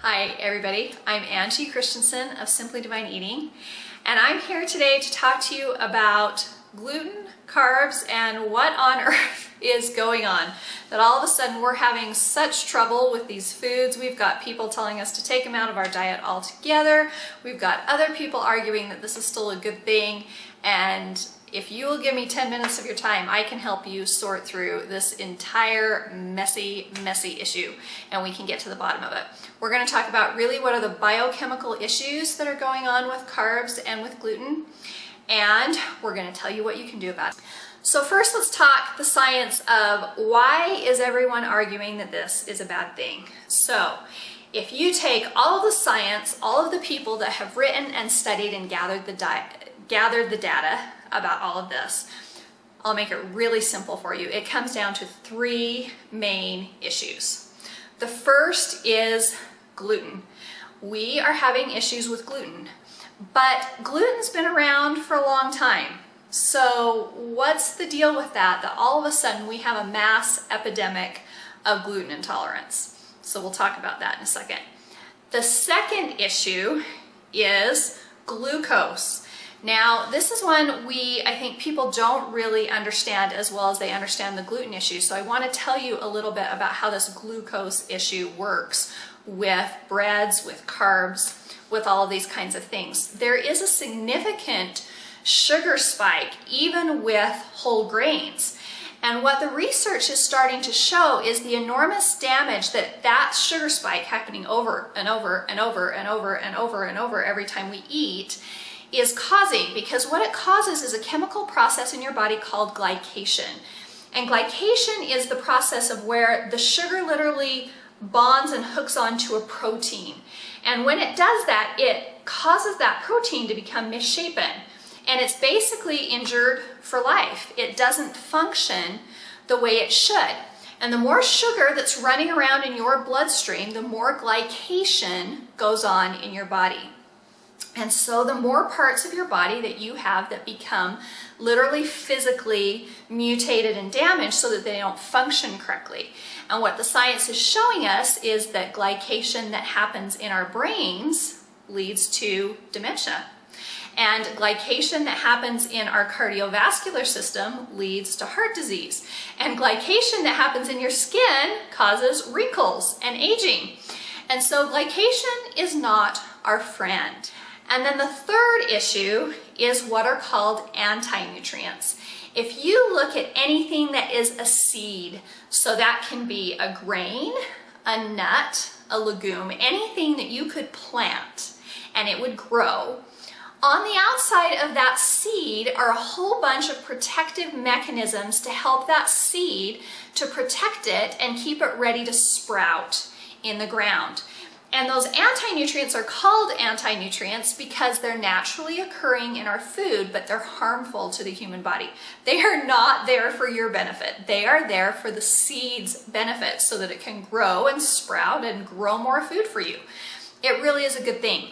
Hi everybody, I'm Angie Christensen of Simply Divine Eating, and I'm here today to talk to you about gluten, carbs, and what on earth is going on. That all of a sudden we're having such trouble with these foods. We've got people telling us to take them out of our diet altogether. We've got other people arguing that this is still a good thing, and if you will give me 10 minutes of your time, I can help you sort through this entire messy issue, and we can get to the bottom of it. We're going to talk about really what are the biochemical issues that are going on with carbs and with gluten, and we're going to tell you what you can do about it. So first, let's talk the science of why is everyone arguing that this is a bad thing. So if you take all of the science, all of the people that have written and studied and gathered the data about all of this, I'll make it really simple for you. It comes down to three main issues. The first is gluten. We are having issues with gluten, but gluten's been around for a long time. So what's the deal with that all of a sudden we have a mass epidemic of gluten intolerance? So we'll talk about that in a second. The second issue is glucose. Now, this is one I think people don't really understand as well as they understand the gluten issue. So I want to tell you a little bit about how this glucose issue works with breads, with carbs, with all of these kinds of things. There is a significant sugar spike even with whole grains. And what the research is starting to show is the enormous damage that sugar spike happening over and over and over and over and over and over every time we eat is causing, because what it causes is a chemical process in your body called glycation. And glycation is the process of where the sugar literally bonds and hooks onto a protein. And when it does that, it causes that protein to become misshapen. And it's basically injured for life. It doesn't function the way it should. And the more sugar that's running around in your bloodstream, the more glycation goes on in your body. And so the more parts of your body that you have that become literally physically mutated and damaged so that they don't function correctly. And what the science is showing us is that glycation that happens in our brains leads to dementia. And glycation that happens in our cardiovascular system leads to heart disease. And glycation that happens in your skin causes wrinkles and aging. And so glycation is not our friend. And then the third issue is what are called anti-nutrients. If you look at anything that is a seed, so that can be a grain, a nut, a legume, anything that you could plant and it would grow, on the outside of that seed are a whole bunch of protective mechanisms to help that seed to protect it and keep it ready to sprout in the ground. And those anti-nutrients are called anti-nutrients because they're naturally occurring in our food, but they're harmful to the human body. They are not there for your benefit. They are there for the seed's benefit so that it can grow and sprout and grow more food for you. It really is a good thing.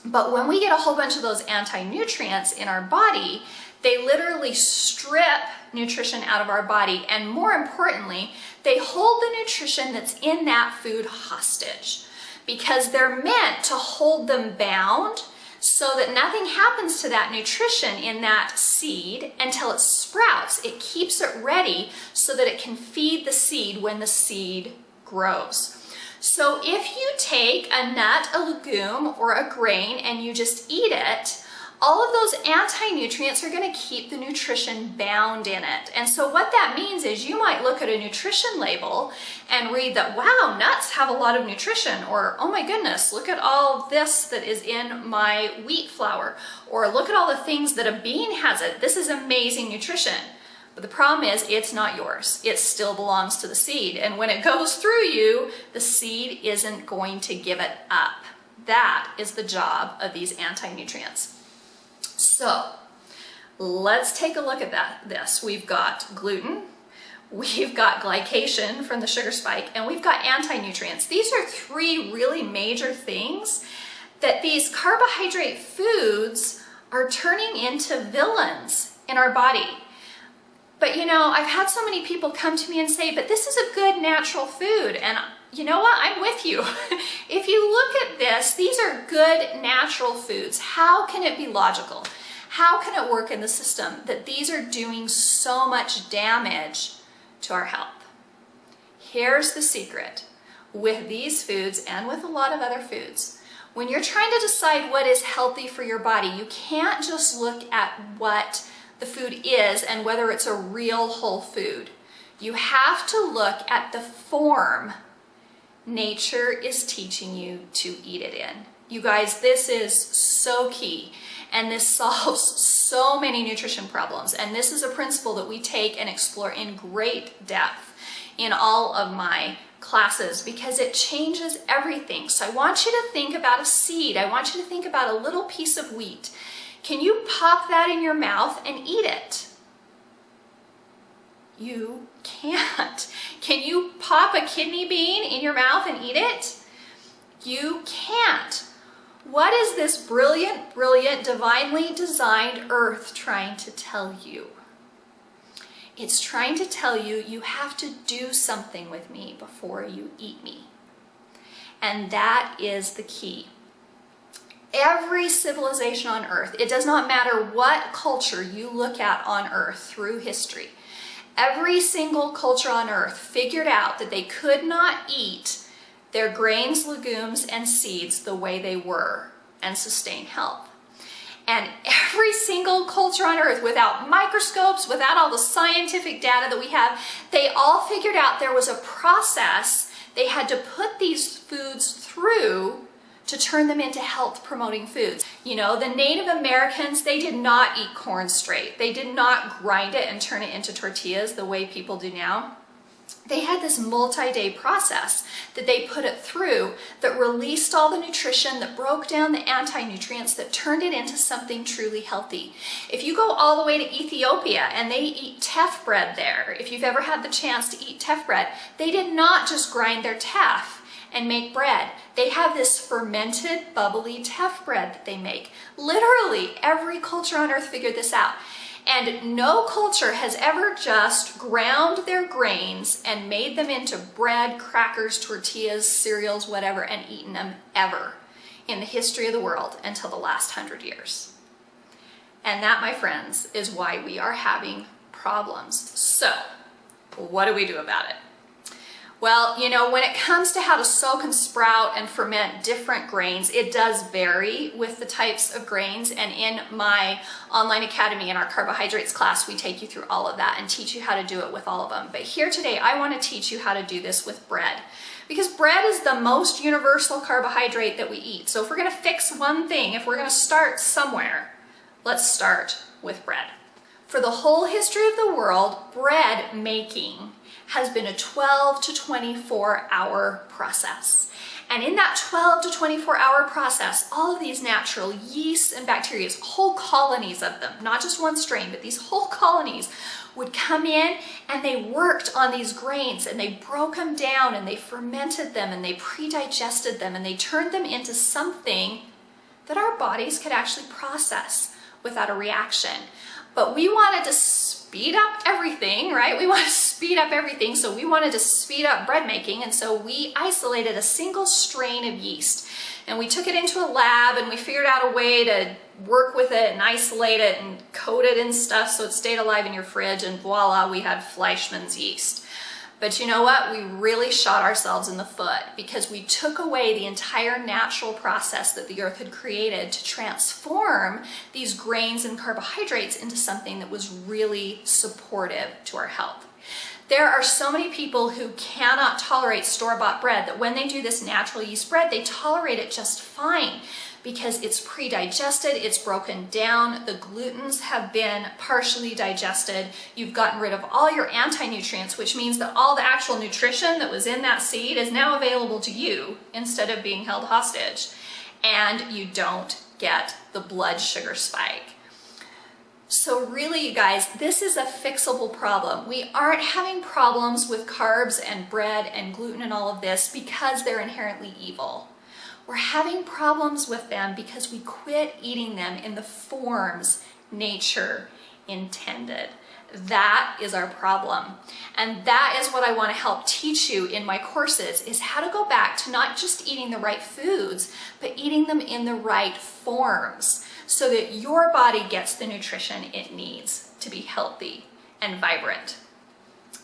But when we get a whole bunch of those anti-nutrients in our body, they literally strip nutrition out of our body, and more importantly, they hold the nutrition that's in that food hostage, because they're meant to hold them bound so that nothing happens to that nutrition in that seed until it sprouts. It keeps it ready so that it can feed the seed when the seed grows. So if you take a nut, a legume, or a grain and you just eat it, all of those anti-nutrients are going to keep the nutrition bound in it. And so what that means is you might look at a nutrition label and read that, wow, nuts have a lot of nutrition, or oh my goodness, look at all this that is in my wheat flour, or look at all the things that a bean has it. This is amazing nutrition. But the problem is it's not yours. It still belongs to the seed. And when it goes through you, the seed isn't going to give it up. That is the job of these anti-nutrients. So let's take a look at this. We've got gluten, we've got glycation from the sugar spike, and we've got anti-nutrients. These are three really major things that these carbohydrate foods are turning into villains in our body. But you know, I've had so many people come to me and say, but this is a good natural food. And you know what? I'm with you. If you look at this, these are good natural foods. How can it be logical? How can it work in the system that these are doing so much damage to our health? Here's the secret with these foods and with a lot of other foods. When you're trying to decide what is healthy for your body, you can't just look at what the food is and whether it's a real whole food. You have to look at the form nature is teaching you to eat it in. You guys, this is so key, and this solves so many nutrition problems. And this is a principle that we take and explore in great depth in all of my classes because it changes everything. So I want you to think about a seed. I want you to think about a little piece of wheat. Can you pop that in your mouth and eat it? You can't. Can you pop a kidney bean in your mouth and eat it? You can't. What is this brilliant, brilliant, divinely designed earth trying to tell you? It's trying to tell you you have to do something with me before you eat me. And that is the key. Every civilization on earth, it does not matter what culture you look at on earth through history, every single culture on earth figured out that they could not eat their grains, legumes, and seeds the way they were and sustain health. And every single culture on earth, without microscopes, without all the scientific data that we have, they all figured out there was a process they had to put these foods through to turn them into health-promoting foods. You know, the Native Americans, they did not eat corn straight. They did not grind it and turn it into tortillas the way people do now. They had this multi-day process that they put it through that released all the nutrition, that broke down the anti-nutrients, that turned it into something truly healthy. If you go all the way to Ethiopia and they eat teff bread there, if you've ever had the chance to eat teff bread, they did not just grind their teff and make bread. They have this fermented, bubbly teff bread that they make. Literally, every culture on earth figured this out. And no culture has ever just ground their grains and made them into bread, crackers, tortillas, cereals, whatever, and eaten them ever in the history of the world until the last 100 years. And that, my friends, is why we are having problems. So, what do we do about it? Well, you know, when it comes to how to soak and sprout and ferment different grains, it does vary with the types of grains. And in my online academy, in our carbohydrates class, we take you through all of that and teach you how to do it with all of them. But here today, I want to teach you how to do this with bread, because bread is the most universal carbohydrate that we eat. So if we're going to fix one thing, if we're going to start somewhere, let's start with bread. For the whole history of the world, bread making has been a 12 to 24 hour process. And in that 12 to 24 hour process, all of these natural yeasts and bacteria, whole colonies of them, not just one strain, but these whole colonies would come in and they worked on these grains and they broke them down and they fermented them and they pre-digested them and they turned them into something that our bodies could actually process without a reaction. But we wanted to speed up everything, right? We want to speed up everything, so we wanted to speed up bread making, and so we isolated a single strain of yeast. And we took it into a lab and we figured out a way to work with it and isolate it and coat it in stuff so it stayed alive in your fridge, and voila, we had Fleischmann's yeast. But you know what? We really shot ourselves in the foot because we took away the entire natural process that the earth had created to transform these grains and carbohydrates into something that was really supportive to our health. There are so many people who cannot tolerate store-bought bread that when they do this natural yeast bread, they tolerate it just fine because it's pre-digested, it's broken down, the glutens have been partially digested, you've gotten rid of all your anti-nutrients, which means that all the actual nutrition that was in that seed is now available to you instead of being held hostage. And you don't get the blood sugar spike. So really, you guys, this is a fixable problem. We aren't having problems with carbs and bread and gluten and all of this because they're inherently evil. We're having problems with them because we quit eating them in the forms nature intended. That is our problem. And that is what I want to help teach you in my courses, is how to go back to not just eating the right foods, but eating them in the right forms so that your body gets the nutrition it needs to be healthy and vibrant.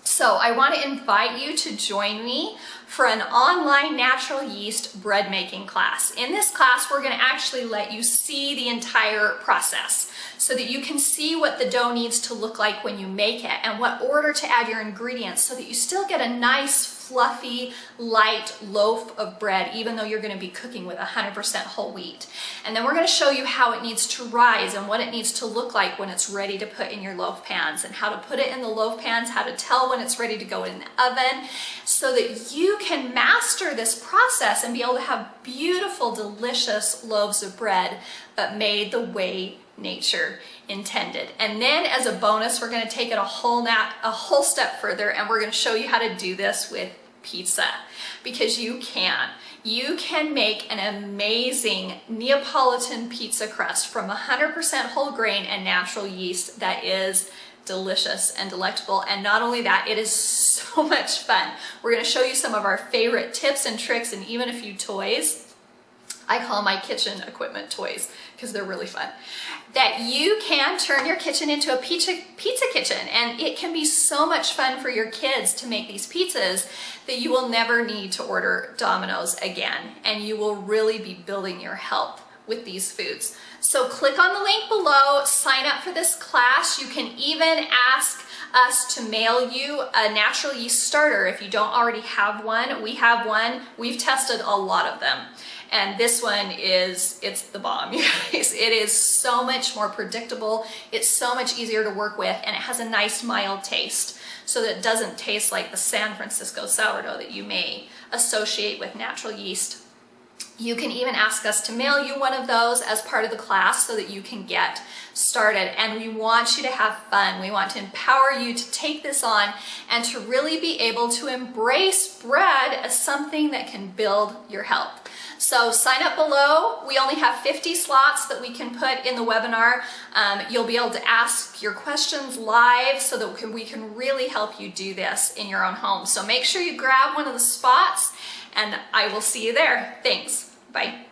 So I want to invite you to join me for an online natural yeast bread making class. In this class, we're going to actually let you see the entire process so that you can see what the dough needs to look like when you make it and what order to add your ingredients so that you still get a nice, fluffy, light loaf of bread, even though you're going to be cooking with 100% whole wheat. And then we're going to show you how it needs to rise and what it needs to look like when it's ready to put in your loaf pans, and how to put it in the loaf pans, how to tell when it's ready to go in the oven, so that you can master this process and be able to have beautiful, delicious loaves of bread, but made the way nature intended. And then as a bonus, we're going to take it a whole step further, and we're going to show you how to do this with pizza, because you can make an amazing Neapolitan pizza crust from 100% whole grain and natural yeast that is delicious and delectable. And not only that, it is so much fun. We're going to show you some of our favorite tips and tricks and even a few toys. I call my kitchen equipment toys because they're really fun. That you can turn your kitchen into a pizza kitchen, and it can be so much fun for your kids to make these pizzas that you will never need to order Domino's again, and you will really be building your health with these foods. So click on the link below, sign up for this class. You can even ask us to mail you a natural yeast starter if you don't already have one. We have one. We've tested a lot of them. And this one it's the bomb, you guys. It is so much more predictable. It's so much easier to work with, and it has a nice mild taste so that it doesn't taste like the San Francisco sourdough that you may associate with natural yeast. You can even ask us to mail you one of those as part of the class so that you can get started. And we want you to have fun. We want to empower you to take this on and to really be able to embrace bread as something that can build your health. So sign up below. We only have 50 slots that we can put in the webinar. You'll be able to ask your questions live so that we can really help you do this in your own home. So make sure you grab one of the spots, and I will see you there. Thanks. Bye.